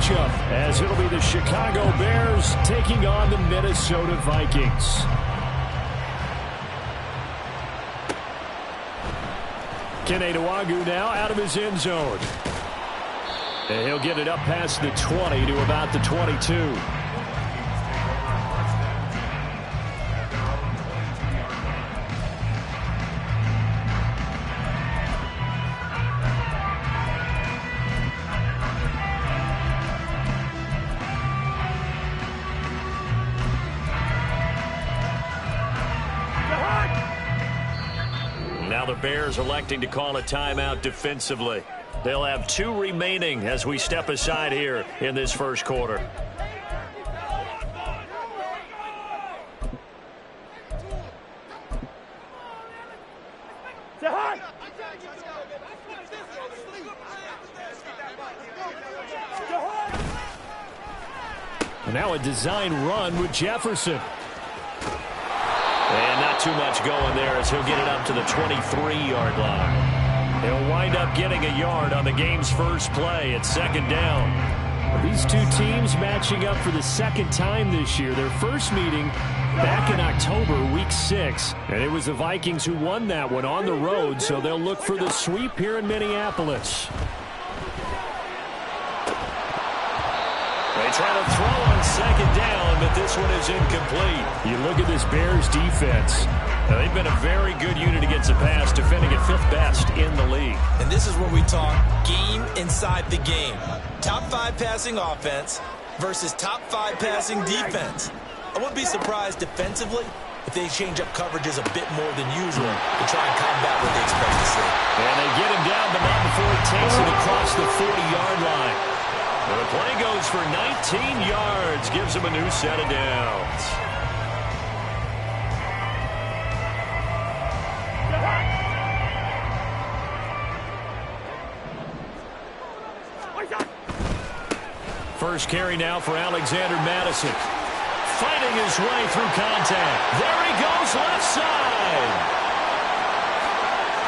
matchup, as it'll be the Chicago Bears taking on the Minnesota Vikings. Kene Nwangwu now out of his end zone. And he'll get it up past the 20 to about the 22. Now the Bears electing to call a timeout defensively. They'll have 2 remaining as we step aside here in this first quarter. Now a design run with Jefferson. And not too much going there as he'll get it up to the 23-yard line. He'll wind up getting a yard on the game's first play at 2nd down. These two teams matching up for the second time this year. Their first meeting back in October, week 6. And it was the Vikings who won that one on the road, so they'll look for the sweep here in Minneapolis. They try to throw on 2nd down, but this one is incomplete. You look at this Bears defense. Now, they've been a very good unit against the pass, defending at 5th best in the league. And this is where we talk game inside the game. Top 5 passing offense versus top 5 passing defense. I wouldn't be surprised defensively if they change up coverages a bit more than usual to try and combat what they expect to see. And they get him down the mound before he takes it across the 40-yard line. And the play goes for 19 yards, gives him a new set of downs. First carry now for Alexander Madison. Fighting his way through contact. There he goes, left side.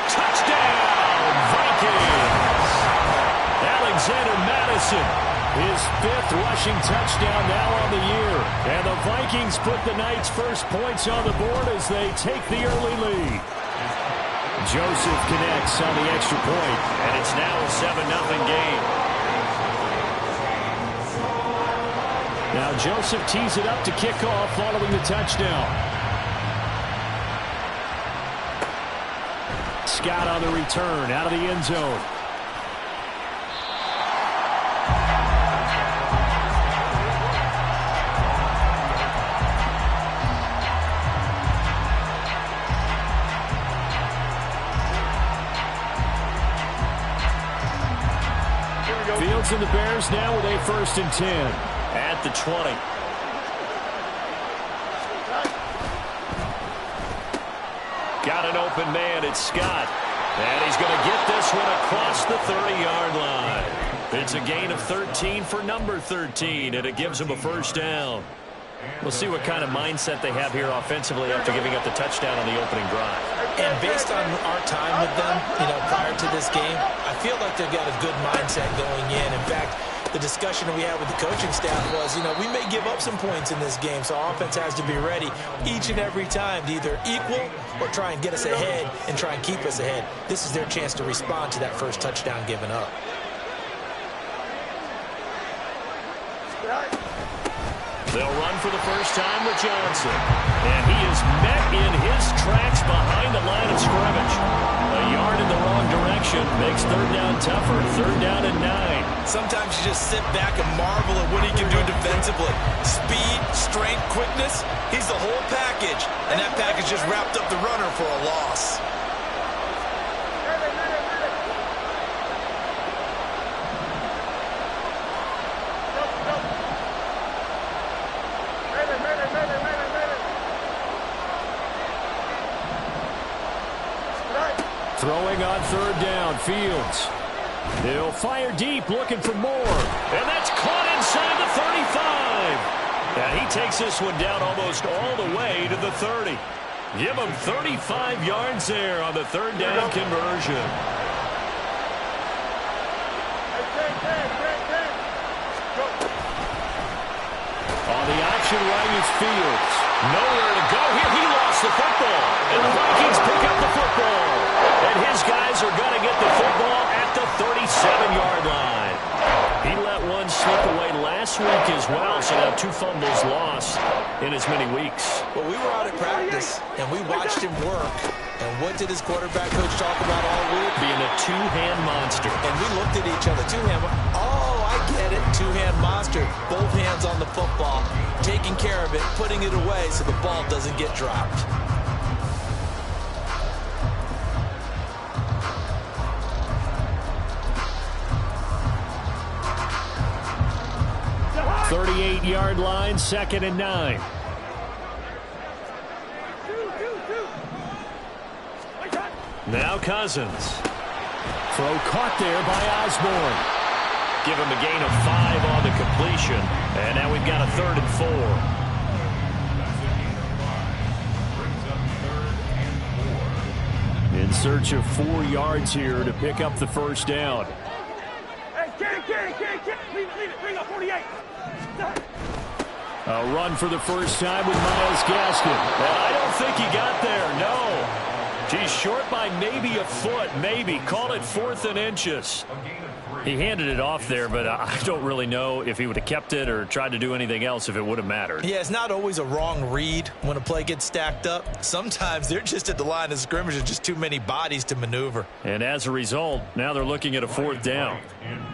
Touchdown, Vikings. Alexander Madison, his 5th rushing touchdown now on the year. And the Vikings put the Knights' first points on the board as they take the early lead. Joseph connects on the extra point, and it's now a 7-0 game. Now Joseph tees it up to kick off following the touchdown. Scott on the return out of the end zone. Fields and the Bears now with a 1st and 10. At the 20. Got an open man, it's Scott. And he's going to get this one across the 30-yard line. It's a gain of 13 for number 13, and it gives him a 1st down. We'll see what kind of mindset they have here offensively after giving up the touchdown on the opening drive. And based on our time with them, prior to this game, I feel like they've got a good mindset going in. In fact, the discussion that we had with the coaching staff was, we may give up some points in this game, so our offense has to be ready each and every time to either equal or try and get us ahead and try and keep us ahead. This is their chance to respond to that first touchdown given up. They'll run for the first time with Johnson. And he is met in his tracks behind the line of scrimmage. A yard in the wrong direction makes 3rd down tougher. 3rd down and 9. Sometimes you just sit back and marvel at what he can do defensively. Speed, strength, quickness. He's the whole package. And that package just wrapped up the runner for a loss. Throwing on 3rd down, Fields. He'll fire deep, looking for more. And that's caught inside the 35. And he takes this one down almost all the way to the 30. Give him 35 yards there on the 3rd down conversion. formation right is Fields. Nowhere to go here. He lost the football. And the Vikings pick up the football. And his guys are going to get the football at the 37-yard line. He let one slip away last week as well, so now 2 fumbles lost in as many weeks. Well, we were out at practice, and we watched him work. And what did his quarterback coach talk about all week? Being a two-hand monster. And we looked at each other. Two-hand. Oh, I get it. Two-hand monster. Both hands on the football. Taking care of it. Putting it away so the ball doesn't get dropped. The 38-yard line, 2nd and 9. Now Cousins. Throw caught there by Osborne. Give him a gain of 5 on the completion. And now we've got a 3rd and 4. In search of 4 yards here to pick up the first down. Bring up 48. A run for the first time with Myles Gaskin. And I don't think he got there, no. He's short by maybe a foot, maybe. Call it 4th and inches. He handed it off there, but I don't really know if he would have kept it or tried to do anything else if it would have mattered. Yeah, it's not always a wrong read when a play gets stacked up. Sometimes they're just at the line of scrimmage and just too many bodies to maneuver. And as a result, now they're looking at a 4th down.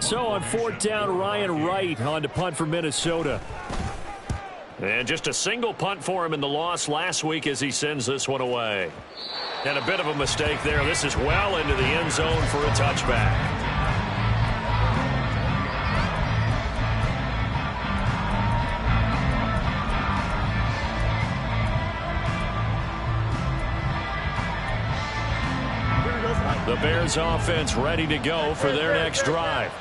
So on 4th down, Ryan Wright on to punt for Minnesota. And just a single punt for him in the loss last week as he sends this one away. And a bit of a mistake there. This is well into the end zone for a touchback. The Bears offense ready to go for their next drive.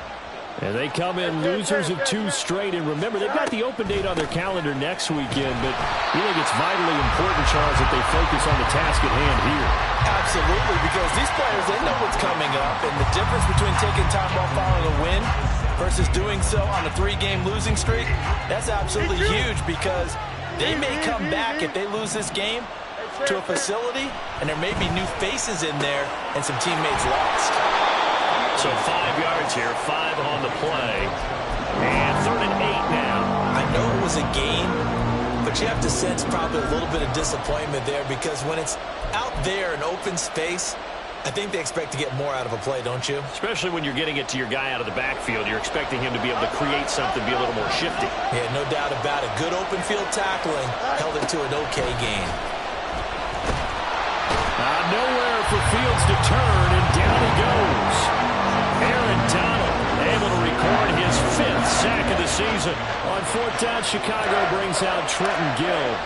And they come in losers of 2 straight. And remember, they've got the open date on their calendar next weekend, but really it's vitally important, Charles, that they focus on the task at hand here. Absolutely, because these players, they know what's coming up, and the difference between taking time off following a win versus doing so on a 3-game losing streak, that's absolutely huge, because they may come back if they lose this game to a facility, and there may be new faces in there and some teammates lost. So 5 yards here, 5 on the play. And 3rd and 8 now. I know it was a gain, but you have to sense probably a little bit of disappointment there, because when it's out there in open space, I think they expect to get more out of a play, don't you? Especially when you're getting it to your guy out of the backfield. You're expecting him to be able to create something, be a little more shifty. Yeah, no doubt about it. Good open field tackling held it to an okay gain. Nowhere for Fields to turn, and down he goes. Aaron Donald able to record his 5th sack of the season. On 4th down, Chicago brings out Trenton Gill.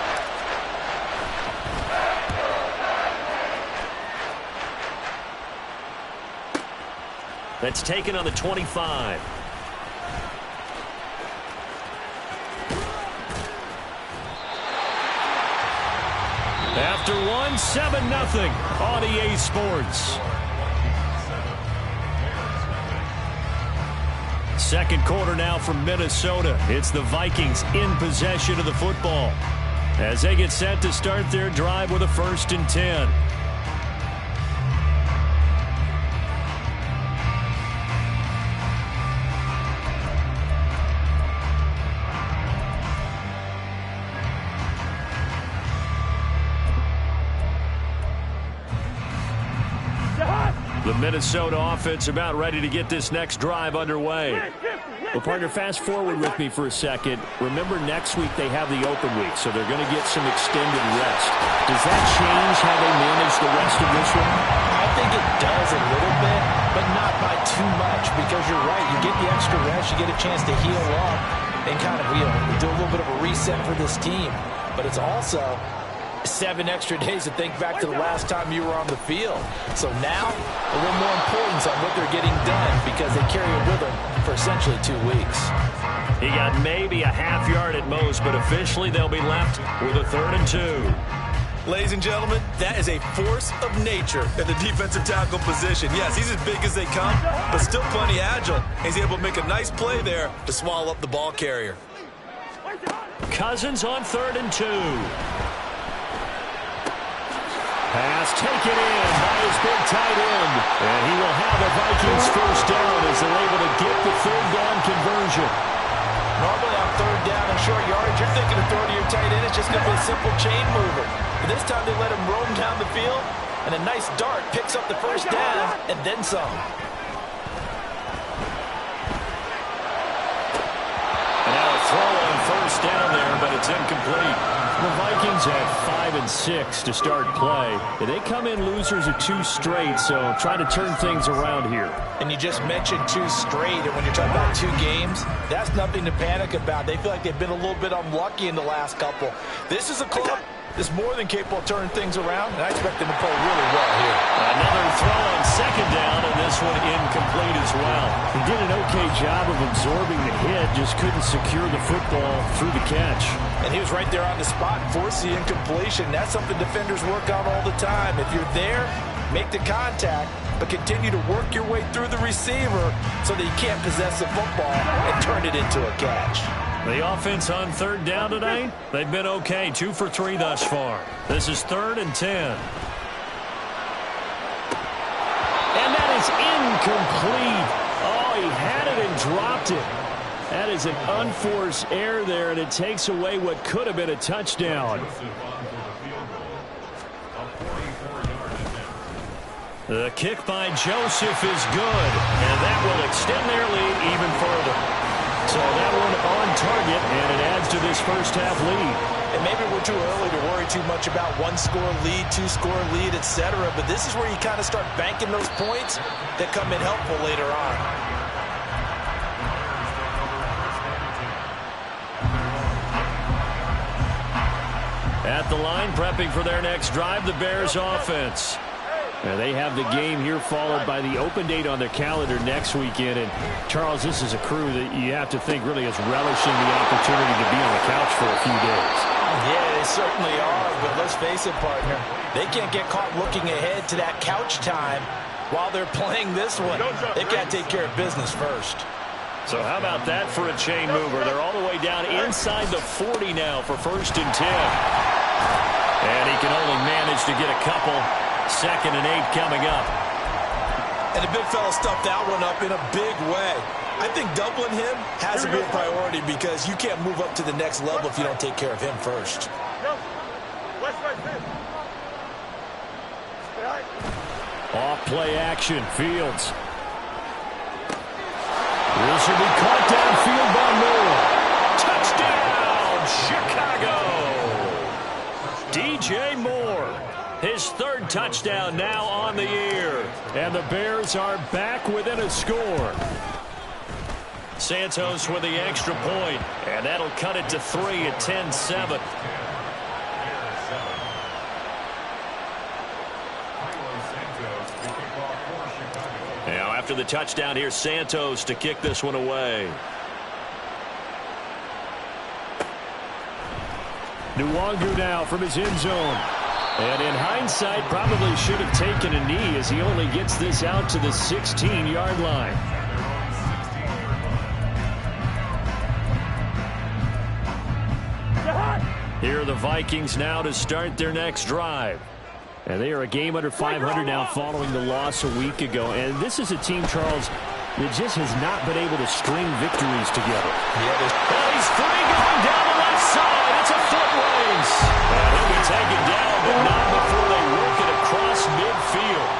That's taken on the 25. After one, 7-0 on EA Sports. Second quarter now from Minnesota. It's the Vikings in possession of the football as they get set to start their drive with a 1st and 10. The Minnesota offense about ready to get this next drive underway. Well, partner, fast forward with me for a second. Remember, next week they have the open week, so they're going to get some extended rest. Does that change how they manage the rest of this one? I think it does a little bit, but not by too much, because you're right. You get the extra rest, you get a chance to heal up and kind of, do a little bit of a reset for this team. But it's also 7 extra days to think back to the last time you were on the field. So now, a little more importance on what they're getting done, because they carry it with them for essentially 2 weeks. He got maybe a half yard at most, but officially they'll be left with a 3rd and 2. Ladies and gentlemen, that is a force of nature at the defensive tackle position. Yes, he's as big as they come, but still plenty agile. He's able to make a nice play there to swallow up the ball carrier. Cousins on 3rd and 2. Pass taken in by his big tight end. And he will have the Vikings first down as they're able to get the 3rd down conversion. Normally on 3rd down and short yardage, you're thinking of throwing to your tight end. It's just going to be a simple chain mover. But this time they let him roam down the field, and a nice dart picks up the first down and then some. And now a throw on 1st down there, but it's incomplete. The Vikings had 5 and 6 to start play. They come in losers of 2 straight, so try to turn things around here. And you just mentioned 2 straight, and when you're talking about 2 games, that's nothing to panic about. They feel like they've been a little bit unlucky in the last couple. This is a club that's more than capable of turning things around, and I expect them to play really well here. Another throw on 2nd down, and this one incomplete as well. He did an okay job of absorbing the hit, just couldn't secure the football through the catch. And he was right there on the spot, forced the incompletion. That's something defenders work on all the time. If you're there, make the contact, but continue to work your way through the receiver so that you can't possess the football and turn it into a catch. The offense on 3rd down tonight, they've been okay, 2 for 3 thus far. This is 3rd and 10. And that is incomplete. Oh, he had it and dropped it. That is an unforced error there, and it takes away what could have been a touchdown. The kick by Joseph is good, and that will extend their lead even further. So that one on target, and it adds to this first half lead. And maybe we're too early to worry too much about 1-score lead, 2-score lead, etc. But this is where you kind of start banking those points that come in helpful later on. At the line, prepping for their next drive, the Bears offense. And they have the game here followed by the open date on their calendar next weekend. And, Charles, this is a crew that you have to think really is relishing the opportunity to be on the couch for a few days. Yeah, they certainly are. But let's face it, partner, they can't get caught looking ahead to that couch time while they're playing this one. They've got to take care of business first. So how about that for a chain mover? They're all the way down inside the 40 now for 1st and 10. And he can only manage to get a couple. 2nd and 8 coming up. And the big fella stuffed that one up in a big way. I think doubling him has to be a priority because you can't move up to the next level if you don't take care of him first. Off play action, Fields. This will be caught downfield by Moore. Touchdown, Chicago! DJ Moore. His 3rd touchdown now on the year. And the Bears are back within a score. Santos with the extra point. And that'll cut it to 3 at 10-7. Now after the touchdown, here's Santos to kick this one away. Nwangu now from his end zone. And in hindsight, probably should have taken a knee as he only gets this out to the 16-yard line. Here are the Vikings now to start their next drive. And they are a game under 500 now following the loss a week ago. And this is a team, Charles, that just has not been able to string victories together. Yeah, he's free going down the left side. It's a foot race. And he'll be taken down, but not before they work it across midfield.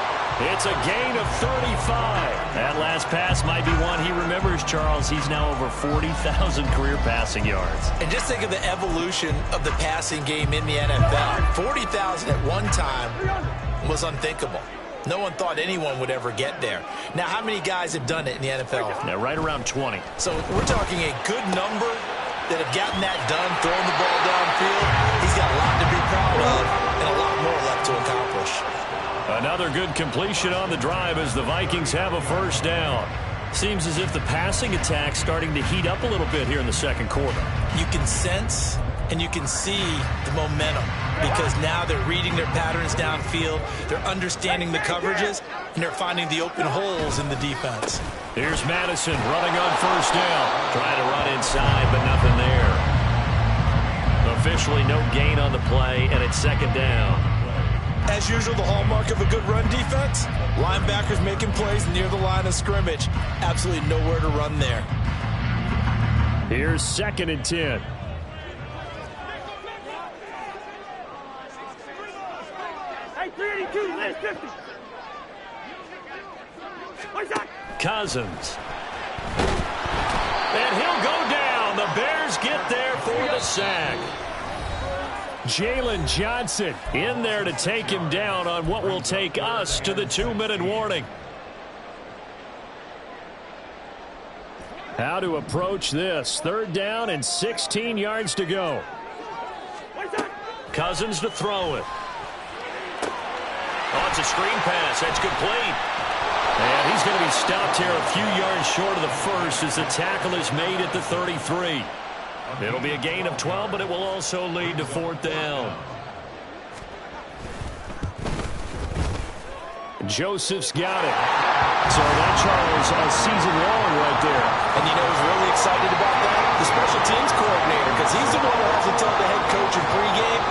It's a gain of 35. That last pass might be one he remembers, Charles. He's now over 40,000 career passing yards. And just think of the evolution of the passing game in the NFL. 40,000 at one time was unthinkable. No one thought anyone would ever get there. Now, how many guys have done it in the NFL? Now, right around 20. So we're talking a good number that have gotten that done, throwing the ball downfield. He's got a lot to be proud of and a lot more left to accomplish. Another good completion on the drive as the Vikings have a first down. Seems as if the passing attack's starting to heat up a little bit here in the second quarter. You can sense and you can see the momentum because now they're reading their patterns downfield, they're understanding the coverages, and they're finding the open holes in the defense. Here's Madison running on first down. Trying to run inside, but nothing there. officially no gain on the play, and it's second down. As usual, the hallmark of a good run defense, linebackers making plays near the line of scrimmage. Absolutely nowhere to run there. Here's 2nd and 10. Hey, 382, last 50. Cousins. And he'll go down. The Bears get there for the sack. Jalen Johnson in there to take him down on what will take us to the 2-minute warning. How to approach this. 3rd down and 16 yards to go. Cousins to throw it. Oh, it's a screen pass. That's complete. And he's going to be stopped here a few yards short of the first as the tackle is made at the 33. It'll be a gain of 12, but it will also lead to 4th down. Joseph's got it. So that, Charles, a season long right there. And you know who's really excited about that? The special teams coordinator, because he's the one who has to tell the head coach in pregame,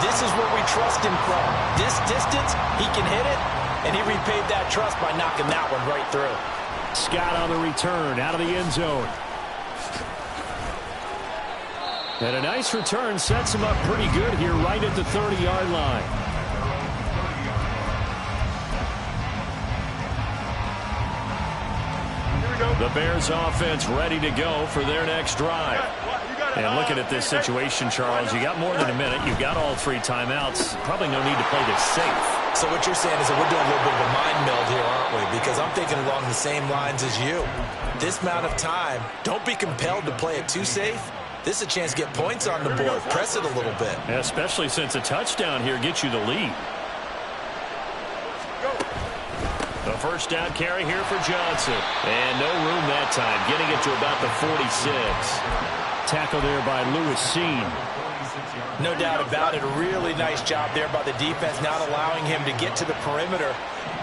this is where we trust him from. This distance, he can hit it, and he repaid that trust by knocking that one right through. Scott on the return out of the end zone. And a nice return sets him up pretty good here right at the 30-yard line. The Bears offense ready to go for their next drive. And looking at this situation, Charles, you got more than a minute. You've got all 3 timeouts. Probably no need to play this safe. So what you're saying is that we're doing a little bit of a mind meld here, aren't we? Because I'm thinking along the same lines as you. This amount of time, don't be compelled to play it too safe. This is a chance to get points on the board. Press it a little bit. Especially since a touchdown here gets you the lead. The 1st down carry here for Johnson. And no room that time, getting it to about the 46. Tackle there by Lewis Seen. No doubt about it. A really nice job there by the defense, not allowing him to get to the perimeter.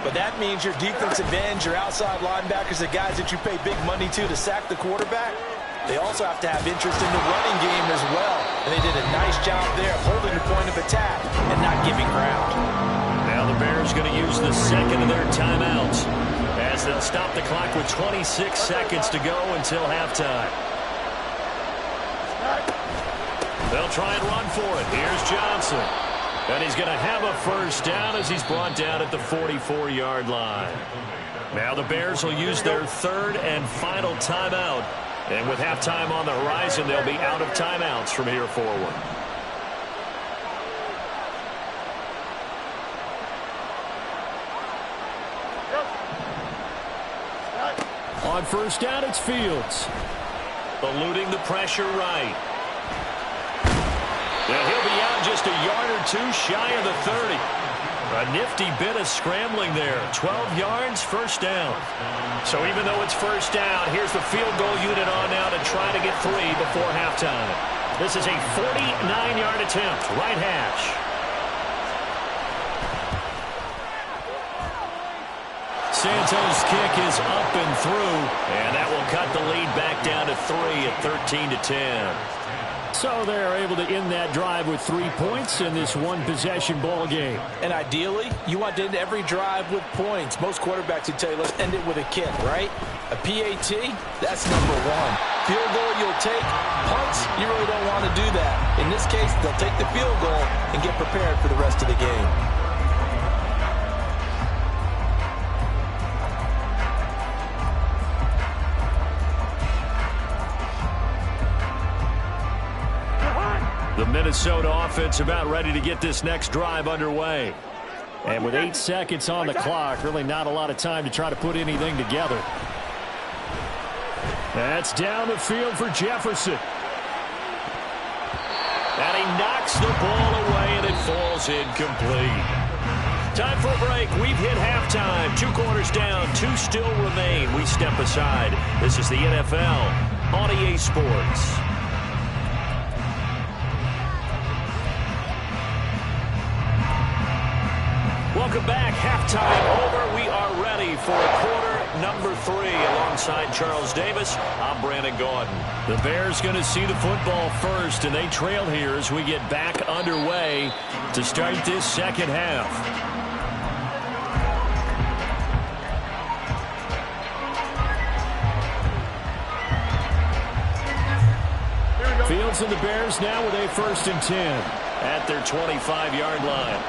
But that means your defensive ends, your outside linebackers, the guys that you pay big money to sack the quarterback, they also have to have interest in the running game as well. And they did a nice job there holding the point of attack and not giving ground. Now the Bears going to use the 2nd of their timeouts as they'll stop the clock with 26 seconds to go until halftime. They'll try and run for it. Here's Johnson. And he's going to have a 1st down as he's brought down at the 44-yard line. Now the Bears will use their 3rd and final timeout. And with halftime on the horizon, they'll be out of timeouts from here forward. On 1st down, it's Fields. Eluding the pressure right. And he'll be out just a yard or 2 shy of the 30. A nifty bit of scrambling there. 12 yards, 1st down. So even though it's 1st down, here's the field goal unit on now to try to get 3 before halftime. This is a 49-yard attempt, right hash. Santos' kick is up and through, and that will cut the lead back down to 3 at 13-10. So they're able to end that drive with 3 points in this one-possession ball game. And ideally, you want to end every drive with points. Most quarterbacks would tell you, let's end it with a kick, right? A PAT, that's number 1. Field goal you'll take. Punts, you really don't want to do that. In this case, they'll take the field goal and get prepared for the rest of the game. The Minnesota offense about ready to get this next drive underway. And with 8 seconds on the clock, really not a lot of time to try to put anything together. That's down the field for Jefferson. And he knocks the ball away, and it falls incomplete. Time for a break. We've hit halftime. 2 quarters down, 2 still remain. We step aside. This is the NFL on EA Sports. Welcome back. Halftime over. We are ready for a quarter number 3 alongside Charles Davis. I'm Brandon Gaudin. The Bears going to see the football first, and they trail here as we get back underway to start this second half. Fields and the Bears now with a 1st and 10 at their 25-yard line.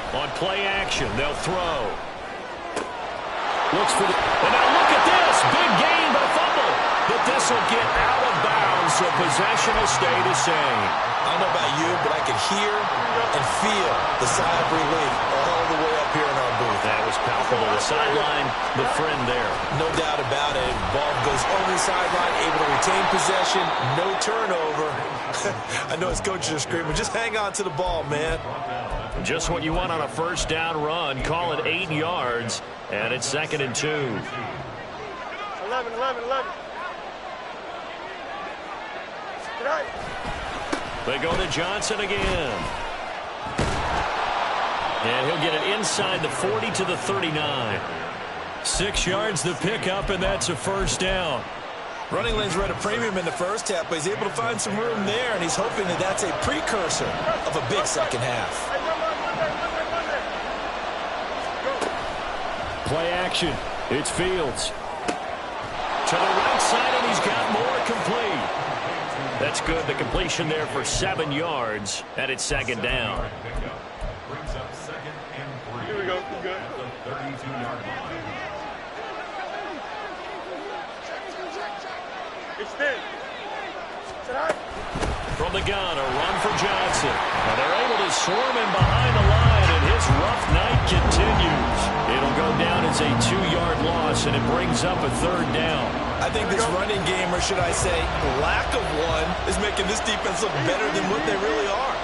On play action, they'll throw. Looks for the... And now look at this. Big gain, but a fumble. But this will get out of bounds, so possession will stay the same. I don't know about you, but I can hear and feel the sigh of relief all the way up here in our booth. That was palpable. The sideline, the friend there. No doubt about it. Ball goes over the sideline, able to retain possession, no turnover. I know his coaches are screaming, just hang on to the ball, man. Just what you want on a 1st down run. Call it 8 yards, and it's 2nd and 2. 11. They go to Johnson again. And he'll get it inside the 40 to the 39. 6 yards the pickup, and that's a 1st down. Running lanes were at a premium in the first half, but he's able to find some room there, and he's hoping that that's a precursor of a big second half. Play action. It's Fields. To the right side, and he's got more complete. That's good. The completion there for 7 yards, and it's 2nd down. Here we go. Good. Extend. From the gun, a run for Johnson. And they're able to swarm him behind the line, and his rough night continues. It'll go down as a 2-yard loss, and it brings up a 3rd down. I think this running game, or should I say lack of one, is making this defense look better than what they really are.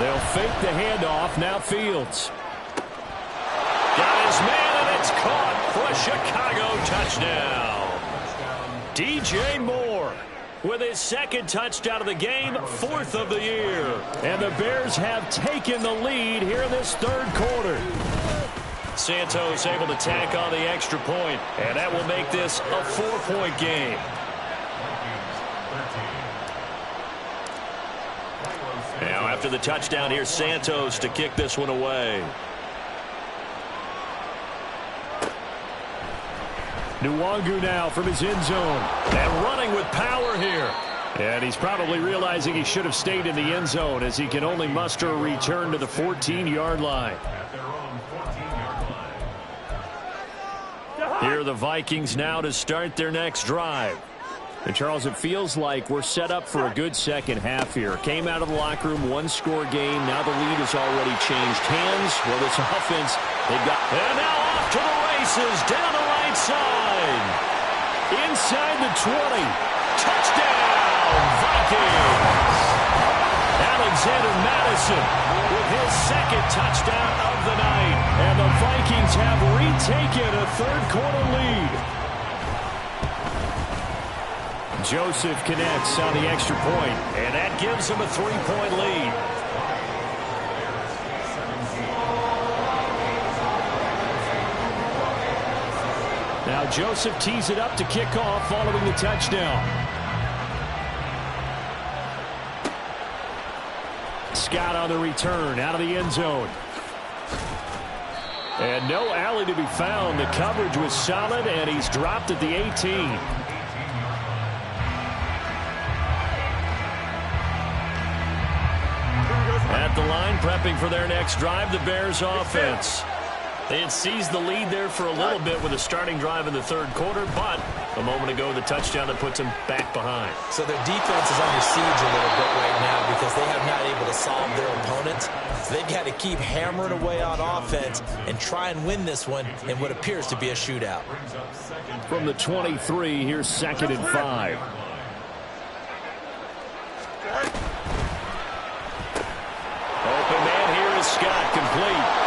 They'll fake the handoff. Now Fields. Got his man, and it's caught for a Chicago touchdown. DJ Moore with his 2nd touchdown of the game, 4th of the year. And the Bears have taken the lead here in this 3rd quarter. Santos able to tack on the extra point, and that will make this a 4-point game. Now after the touchdown, here's Santos to kick this one away. Nwangu now from his end zone. And running with power here. And he's probably realizing he should have stayed in the end zone as he can only muster a return to the 14-yard line. Here are the Vikings now to start their next drive. And Charles, it feels like we're set up for a good second half here. Came out of the locker room, 1-score game. Now the lead has already changed hands. Well, this offense, they've got... And now off to the races, down the right side. Inside the 20. Touchdown, Vikings. Alexander Madison with his 2nd touchdown of the night. And the Vikings have retaken a 3rd quarter lead. Joseph connects on the extra point, and that gives him a 3-point lead. Now Joseph tees it up to kick off following the touchdown. Scott on the return out of the end zone. And no alley to be found. The coverage was solid, and he's dropped at the 18. At the line, prepping for their next drive, the Bears offense. They had seized the lead there for a little bit with a starting drive in the 3rd quarter, but a moment ago, the touchdown that puts them back behind. So their defense is under siege a little bit right now because they have not able to solve their opponents. So they've got to keep hammering away on offense and try and win this one in what appears to be a shootout. From the 23, here's 2nd and 5. Open man here is Scott, complete.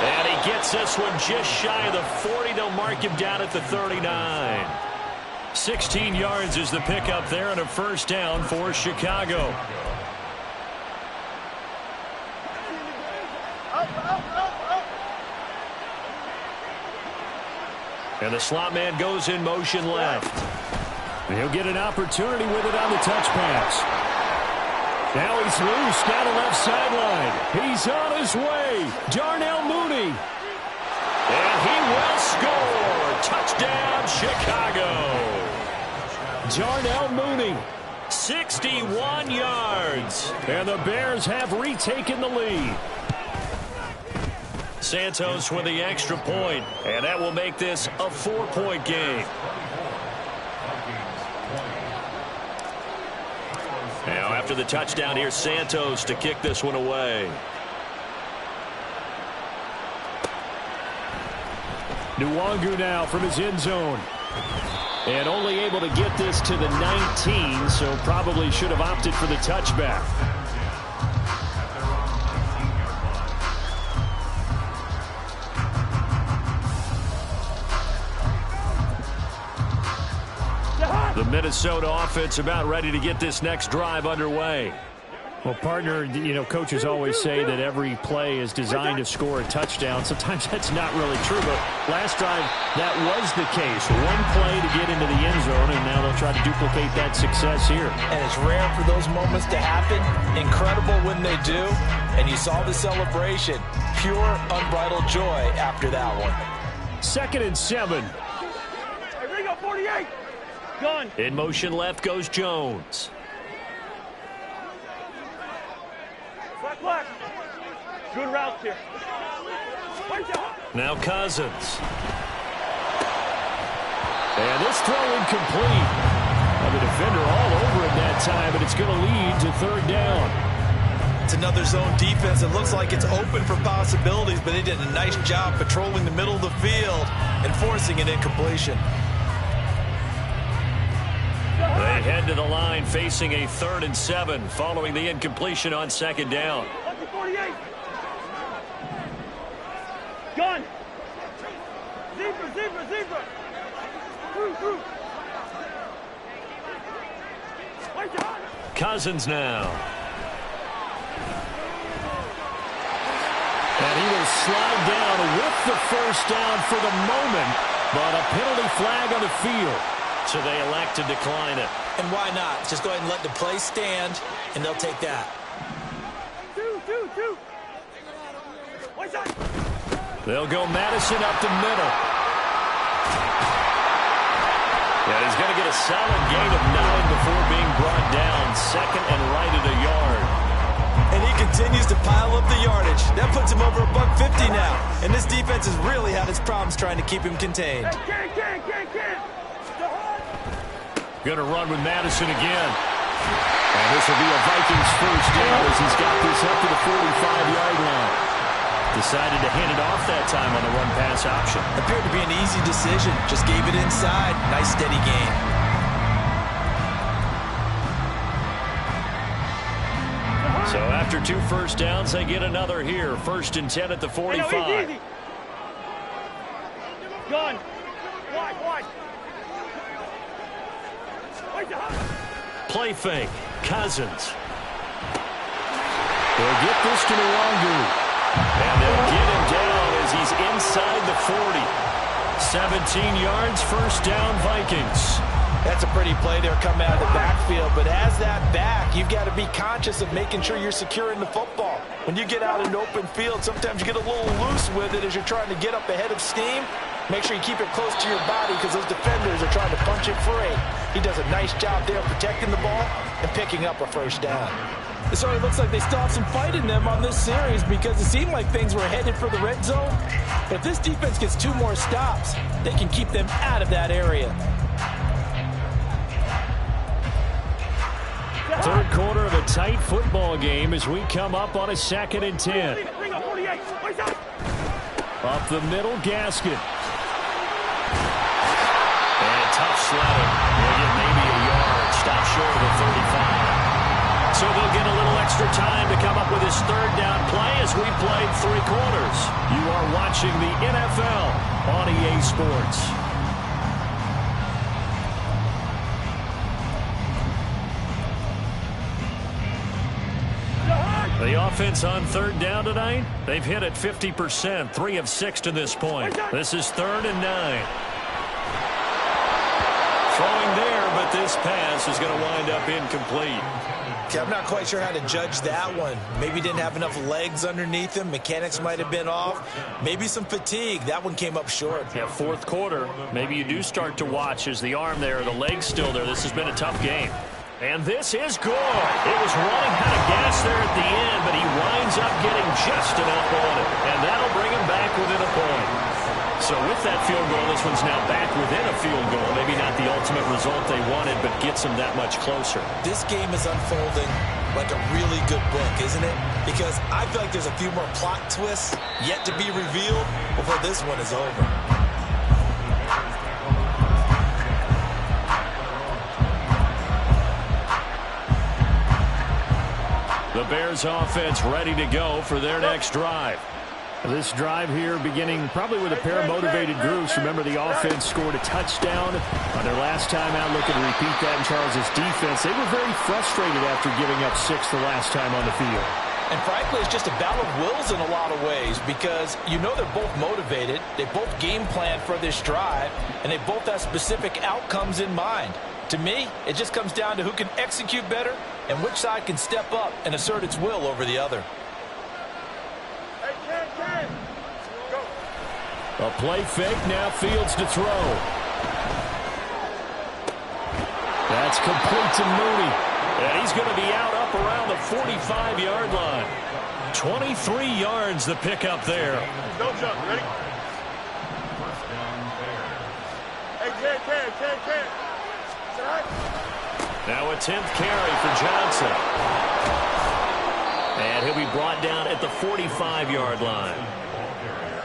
And he gets this one just shy of the 40. They'll mark him down at the 39. 16 yards is the pickup there and a 1st down for Chicago. And the slot man goes in motion left. He'll get an opportunity with it on the touch pass. Now he's loose down the left sideline. He's on his way. Darnell Mooney. And he will score. Touchdown, Chicago. Darnell Mooney, 61 yards. And the Bears have retaken the lead. Santos with the extra point, and that will make this a 4-point game. Now after the touchdown, here's Santos to kick this one away. Nwangu now from his end zone. And only able to get this to the 19, so probably should have opted for the touchback. The Minnesota offense about ready to get this next drive underway. Well, partner, you know, coaches always say that every play is designed to score a touchdown. Sometimes that's not really true, but last drive, that was the case. One play to get into the end zone, and now they'll try to duplicate that success here. And it's rare for those moments to happen. Incredible when they do. And you saw the celebration. Pure, unbridled joy after that one. 2nd and 7. Hey, Ringo, 48. Gun. In motion left goes Jones. Black. Good route here. Now Cousins. And this throw incomplete. Well, the defender all over him that time, but it's going to lead to 3rd down. It's another zone defense. It looks like it's open for possibilities, but they did a nice job patrolling the middle of the field and forcing an incompletion. They head to the line facing a 3rd and 7 following the incompletion on 2nd down. 48. Gun. Zebra. Through. Cousins now. And he will slide down with the 1st down for the moment, but a penalty flag on the field. So they elect to decline it. And why not? Just go ahead and let the play stand, and they'll take that. Two. They'll go Madison up the middle. Yeah, he's going to get a solid gain of 9 before being brought down. 2nd and right at a yard. And he continues to pile up the yardage. That puts him over $150 now. And this defense has really had its problems trying to keep him contained. Can. Going to run with Madison again. And this will be a Vikings 1st down as he's got this up to the 45-yard line. Decided to hand it off that time on the run-pass option. Appeared to be an easy decision. Just gave it inside. Nice steady gain. So after 2 1st downs, they get another here. 1st and 10 at the 45. Easy. Gun. Wide. Play fake. Cousins. They'll get this to Nwangu. And they'll get him down as he's inside the 40. 17 yards, 1st down, Vikings. That's a pretty play there coming out of the backfield. But as that back, you've got to be conscious of making sure you're securing the football. When you get out in open field, sometimes you get a little loose with it as you're trying to get up ahead of steam. Make sure you keep it close to your body because those defenders are trying to punch it free. He does a nice job there protecting the ball and picking up a 1st down. It sort of looks like they still have some fight in them on this series because it seemed like things were headed for the red zone. But if this defense gets 2 more stops, they can keep them out of that area. 3rd quarter of a tight football game as we come up on a 2nd and 10. Up the middle, Gaskin. And tough sledding. They'll get maybe a yard. Stop short of the 35. So they'll get a little extra time to come up with his 3rd down play as we played 3 quarters. You are watching the NFL on EA Sports. The offense on 3rd down tonight, they've hit it 50%, 3 of 6 to this point. This is 3rd and 9. that this pass is going to wind up incomplete. Okay, I'm not quite sure how to judge that one. Maybe didn't have enough legs underneath him. Mechanics might have been off. Maybe some fatigue. That one came up short. Yeah, fourth quarter. Maybe you do start to watch as the arm there, the leg's still there. This has been a tough game. And this is good. It was running out of gas there at the end, but he winds up getting just enough on it. And that'll bring him back within a point. So with that field goal, this one's now back within a field goal. Maybe not the ultimate result they wanted, but gets them that much closer. This game is unfolding like a really good book, isn't it? Because I feel like there's a few more plot twists yet to be revealed before this one is over. The Bears offense ready to go for their next drive. This drive here beginning probably with a pair of motivated groups. Remember, the offense scored a touchdown on their last time out. Looking to repeat that in Charles' defense. They were very frustrated after giving up 6 the last time on the field. And frankly, it's just a battle of wills in a lot of ways because you know they're both motivated. They both game plan for this drive, and they both have specific outcomes in mind. To me, it just comes down to who can execute better and which side can step up and assert its will over the other. A play fake, now Fields to throw. That's complete to Mooney. And he's going to be out up around the 45-yard line. 23 yards the pickup there. Go, Chuck. Ready? Hey, Ken. Now a 10th carry for Johnson. And he'll be brought down at the 45-yard line.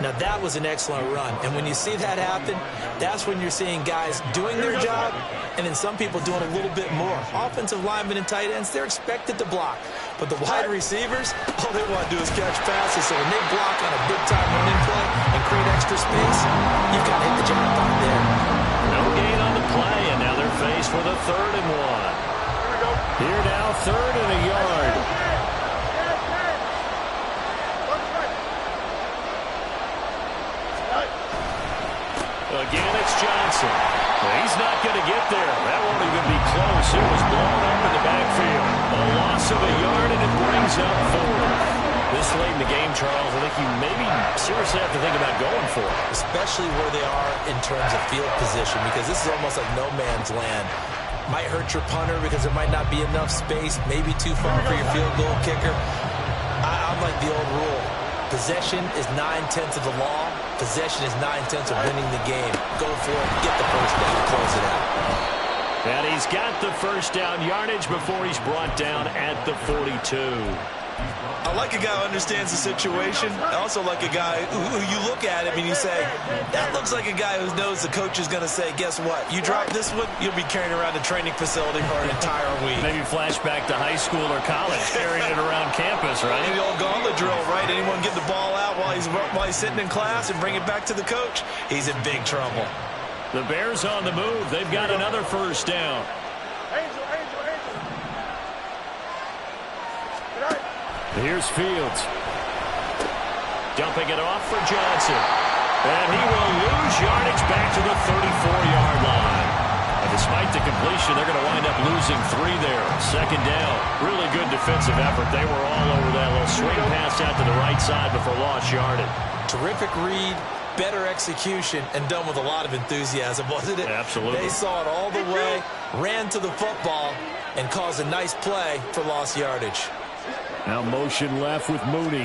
Now, that was an excellent run. And when you see that happen, that's when you're seeing guys doing their job and then some people doing a little bit more. Offensive linemen and tight ends, they're expected to block. But the wide receivers, all they want to do is catch passes. So when they block on a big-time running play and create extra space, you've got to hit the jackpot there. No gain on the play, and now they're faced with a 3rd and 1. Here now, 3rd and a yard. Again, it's Johnson. Well, he's not going to get there. That won't even be close. It was blown up in the backfield. A loss of a yard, and it brings up 4. This late in the game, Charles, I think you maybe seriously have to think about going for it. Especially where they are in terms of field position, because this is almost like no man's land. Might hurt your punter because there might not be enough space, maybe too far for your field goal kicker. I'm like the old rule. Possession is 9/10 of the law. Possession is 9/10 of winning the game. Go for it, get the first down, close it out. And he's got the first down yardage before he's brought down at the 42. I like a guy who understands the situation. I also like a guy who you look at him and you say, that looks like a guy who knows the coach is going to say, guess what? You drop this one, you'll be carrying around a training facility for an entire week. Maybe flashback to high school or college, carrying it around campus, right? The old gauntlet drill, right? Anyone get the ball out while he's sitting in class and bring it back to the coach? He's in big trouble. The Bears on the move. They've got another first down. Here's Fields. Dumping it off for Johnson. And he will lose yardage back to the 34-yard line. And despite the completion, they're going to wind up losing 3 there. 2nd down. Really good defensive effort. They were all over that little swing pass out to the right side before lost yardage. Terrific read, better execution, and done with a lot of enthusiasm, wasn't it? Absolutely. They saw it all the way, ran to the football, and caused a nice play for lost yardage. Now motion left with Mooney.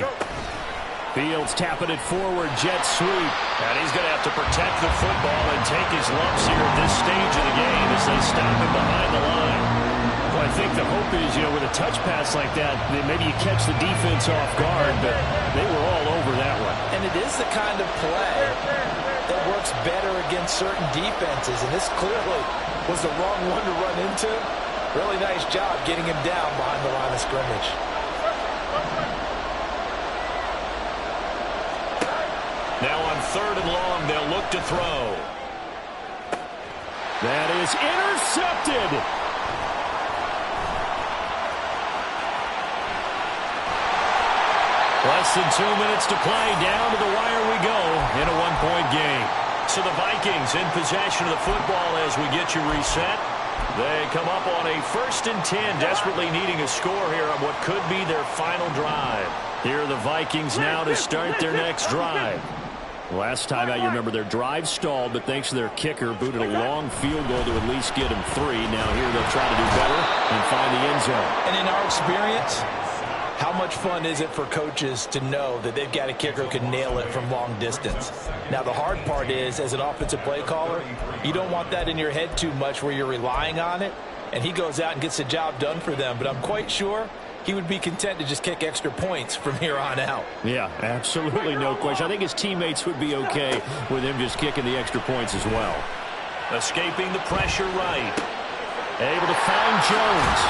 Fields tapping it forward, jet sweep. And he's going to have to protect the football and take his lumps here at this stage of the game as they stop him behind the line. Well, I think the hope is, with a touch pass like that, maybe you catch the defense off guard, but they were all over that one. And it is the kind of play that works better against certain defenses, and this clearly was the wrong one to run into. Really nice job getting him down behind the line of scrimmage. Now on 3rd and long, they'll look to throw. That is intercepted. Less than 2 minutes to play. Down to the wire we go in a 1-point game. So the Vikings in possession of the football as we get you reset. They come up on a 1st and 10, desperately needing a score here on what could be their final drive. Here are the Vikings now to start their next drive. Last time out, you remember their drive stalled, but thanks to their kicker, booted a long field goal to at least get them 3. Now here they'll try to do better and find the end zone. And in our experience, how much fun is it for coaches to know that they've got a kicker who can nail it from long distance? Now, the hard part is, as an offensive play caller, you don't want that in your head too much where you're relying on it, and he goes out and gets the job done for them. But I'm quite sure he would be content to just kick extra points from here on out. Yeah, absolutely no question. I think his teammates would be okay with him just kicking the extra points as well. Escaping the pressure right. Able to find Jones.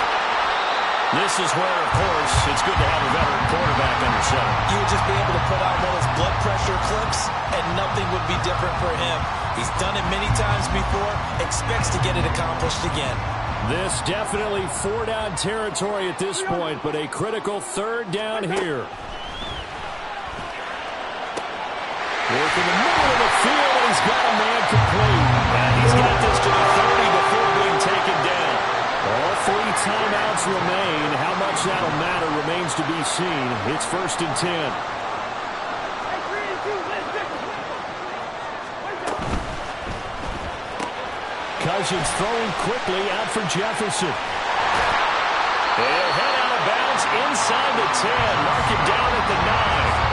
This is where, of course, it's good to have a veteran quarterback under center. You would just be able to put on one of those blood pressure clips, and nothing would be different for him. He's done it many times before, expects to get it accomplished again. This definitely 4-down territory at this point, but a critical 3rd down here. Work in the middle of the field, and he's got a man complete. And he's got this to the 30 before being taken down. All 3 timeouts remain. How much that'll matter remains to be seen. It's 1st and 10. Cousins throwing quickly out for Jefferson. He'll head out of bounds inside the 10. Mark him down at the 9.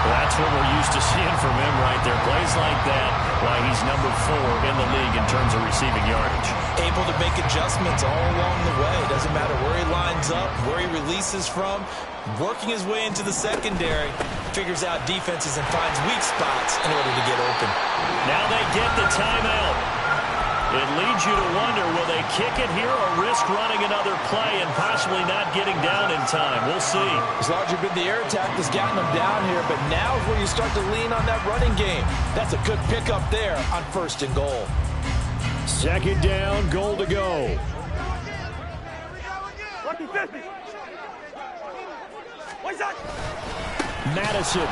That's what we're used to seeing from him right there. Plays like that, why he's number 4 in the league in terms of receiving yardage. Able to make adjustments all along the way. Doesn't matter where he lines up, where he releases from. Working his way into the secondary. Figures out defenses and finds weak spots in order to get open. Now they get the timeout. It leads you to wonder, will they kick it here or risk running another play and possibly not getting down in time? We'll see. As large as the air attack that's gotten them down here, but now is where you start to lean on that running game. That's a good pickup there on 1st and goal. 2nd down, goal to go. Madison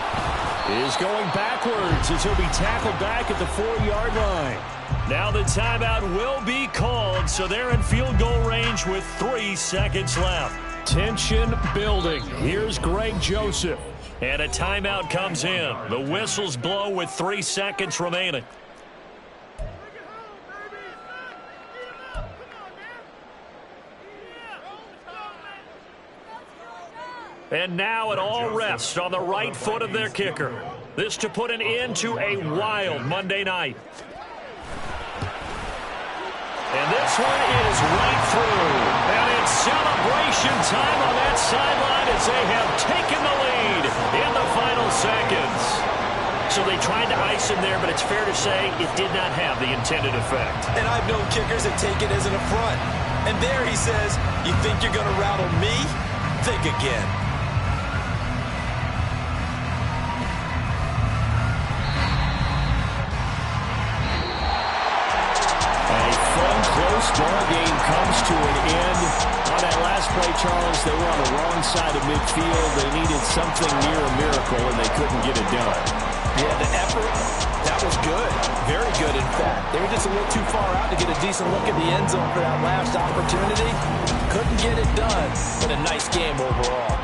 is going backwards as he'll be tackled back at the 4-yard line. Now the timeout will be called, so they're in field goal range with 3 seconds left. Tension building. Here's Greg Joseph. And a timeout comes in. The whistles blow with 3 seconds remaining. And now it all rests on the right foot of their kicker. This to put an end to a wild Monday night. And this one is right through. And it's celebration time on that sideline as they have taken the lead in the final seconds. So they tried to ice him there, but it's fair to say it did not have the intended effect. And I've known kickers that take it as an affront. And there he says, you think you're going to rattle me? Think again. Close ball game comes to an end. On that last play, Charles, they were on the wrong side of midfield. They needed something near a miracle, and they couldn't get it done. Yeah, the effort, that was good. Very good, in fact. They were just a little too far out to get a decent look at the end zone for that last opportunity. Couldn't get it done, but a nice game overall.